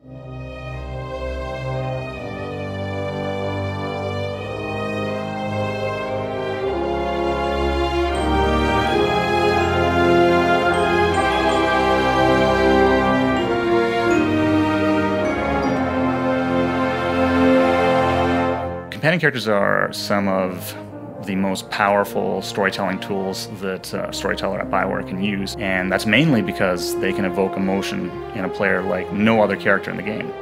Companion characters are some of the most powerful storytelling tools that a storyteller at BioWare can use, and that's mainly because they can evoke emotion in a player like no other character in the game.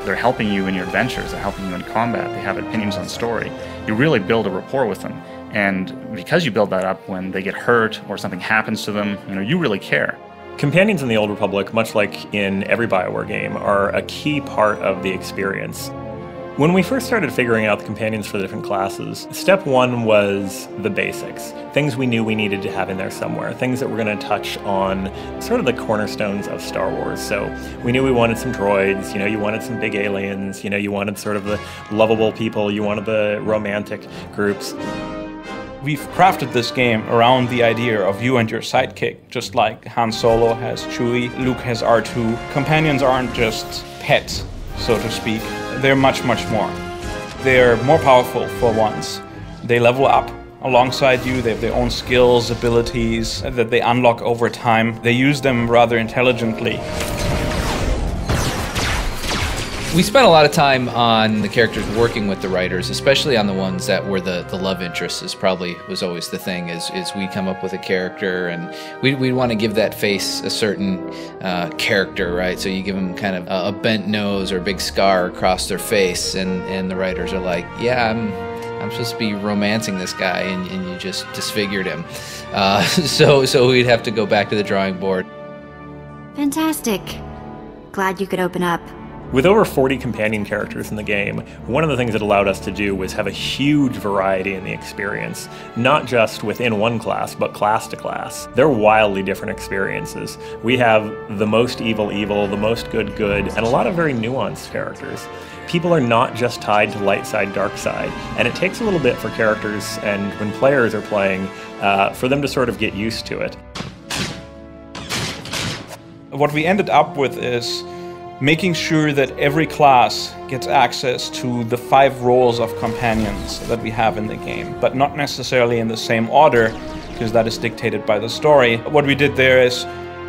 They're helping you in your adventures, they're helping you in combat, they have opinions on story. You really build a rapport with them, and because you build that up, when they get hurt or something happens to them, you really care. Companions in the Old Republic, much like in every BioWare game, are a key part of the experience. When we first started figuring out the companions for the different classes, step one was the basics. Things we knew we needed to have in there somewhere, things that were going to touch on sort of the cornerstones of Star Wars. So we knew we wanted some droids, you wanted some big aliens, you wanted sort of the lovable people, you wanted the romantic groups. We've crafted this game around the idea of you and your sidekick, just like Han Solo has Chewie, Luke has R2. Companions aren't just pets, so to speak. They're much, much more. They're more powerful for once. They level up alongside you. They have their own skills, abilities that they unlock over time. They use them rather intelligently. We spent a lot of time on the characters working with the writers, especially on the ones that were the love interests. Was always the thing, is we come up with a character and we'd want to give that face a certain character, right? So you give them kind of a bent nose or a big scar across their face, and the writers are like, yeah, I'm supposed to be romancing this guy, and you just disfigured him. So we'd have to go back to the drawing board. Fantastic. Glad you could open up. With over 40 companion characters in the game, one of the things it allowed us to do was have a huge variety in the experience, not just within one class, but class to class. They're wildly different experiences. We have the most evil, the most good, and a lot of very nuanced characters. People are not just tied to light side, dark side, and it takes a little bit for characters and when players are playing, for them to sort of get used to it. What we ended up with is making sure that every class gets access to the 5 roles of companions that we have in the game, but not necessarily in the same order, because that is dictated by the story. What we did there is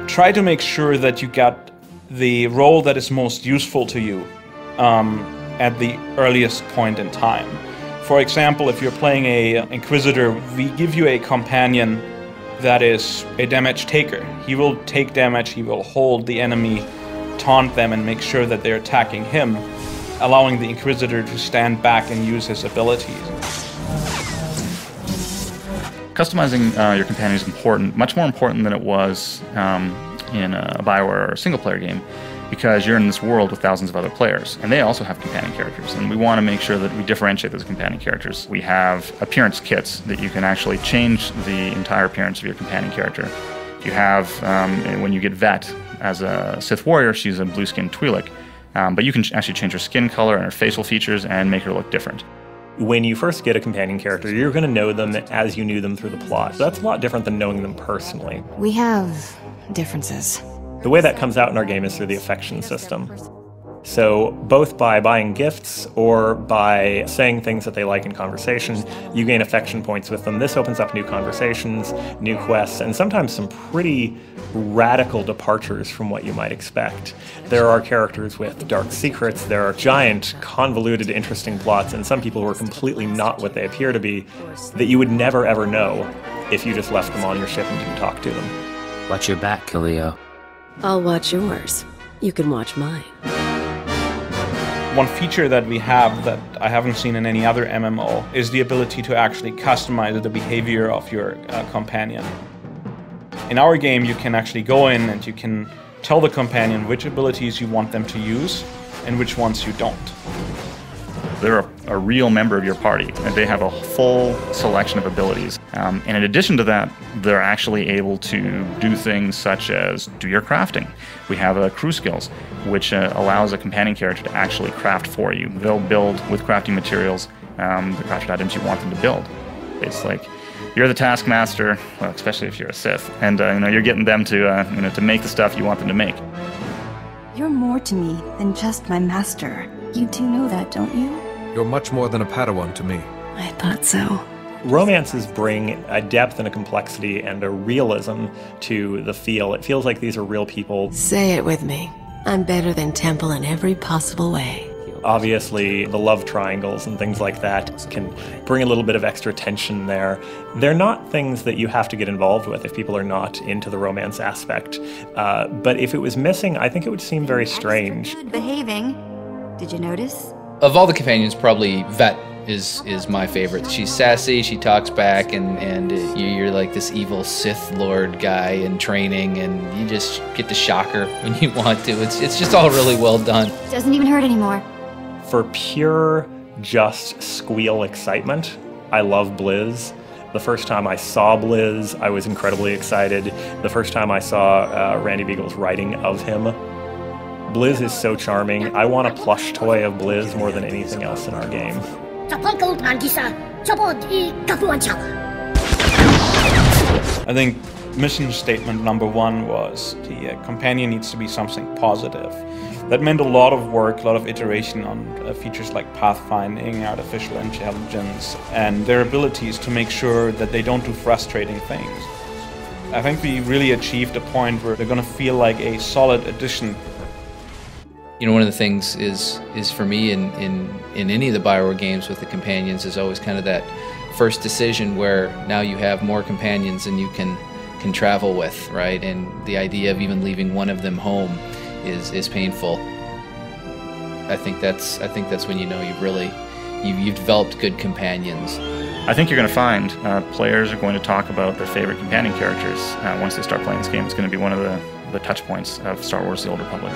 try to make sure that you got the role that is most useful to you at the earliest point in time. For example, if you're playing a Inquisitor, we give you a companion that is a damage taker. He will take damage, he will hold the enemy, taunt them, and make sure that they're attacking him, allowing the Inquisitor to stand back and use his abilities. Customizing your companion is important, much more important than it was in a BioWare or single-player game, because you're in this world with thousands of other players, and they also have companion characters, and we want to make sure that we differentiate those companion characters. We have appearance kits that you can actually change the entire appearance of your companion character. You have, when you get Vet as a Sith warrior, she's a blue-skinned Twi'lek, but you can actually change her skin color and her facial features and make her look different. When you first get a companion character, you're going to know them as you knew them through the plot. That's a lot different than knowing them personally. We have differences. The way that comes out in our game is through the affection system. So both by buying gifts or by saying things that they like in conversation, you gain affection points with them. This opens up new conversations, new quests, and sometimes some pretty radical departures from what you might expect. There are characters with dark secrets, there are giant, convoluted, interesting plots, and some people who are completely not what they appear to be that you would never ever know if you just left them on your ship and didn't talk to them. Watch your back, Khalil. I'll watch yours. You can watch mine. One feature that we have that I haven't seen in any other MMO is the ability to actually customize the behavior of your companion. In our game, you can actually go in and you can tell the companion which abilities you want them to use and which ones you don't. They're a real member of your party, and they have a full selection of abilities. And in addition to that, they're actually able to do things such as do your crafting. We have crew skills, which allows a companion character to actually craft for you. They'll build with crafting materials the crafted items you want them to build. It's like you're the taskmaster, well, especially if you're a Sith, and you're getting them to to make the stuff you want them to make. You're more to me than just my master. You do know that, don't you? You're much more than a Padawan to me. I thought so. Romances bring a depth and a complexity and a realism to the feel. It feels like these are real people. Say it with me. I'm better than Temple in every possible way. Obviously, the love triangles and things like that can bring a little bit of extra tension there. They're not things that you have to get involved with if people are not into the romance aspect. But if it was missing, I think it would seem very strange. Good behaving. Did you notice? Of all the companions, probably Vet is my favorite. She's sassy, she talks back, and you're like this evil Sith Lord guy in training, and you just get to shock her when you want to. It's just all really well done. Doesn't even hurt anymore. For pure, just squeal excitement, I love Blizz. The first time I saw Blizz, I was incredibly excited. The first time I saw Randy Beagle's writing of him, Blizz is so charming. I want a plush toy of Blizz more than anything else in our game. I think mission statement number 1 was the companion needs to be something positive. That meant a lot of work, a lot of iteration on features like pathfinding, artificial intelligence, and their abilities to make sure that they don't do frustrating things. I think we really achieved a point where they're going to feel like a solid addition. You know, one of the things is for me in any of the Bioware games with the companions is always kind of that first decision where now you have more companions than you can travel with, right? And the idea of even leaving one of them home is painful. I think that's when you know you've developed good companions. I think you're going to find players are going to talk about their favorite companion characters once they start playing this game. It's going to be one of the touch points of Star Wars: The Old Republic.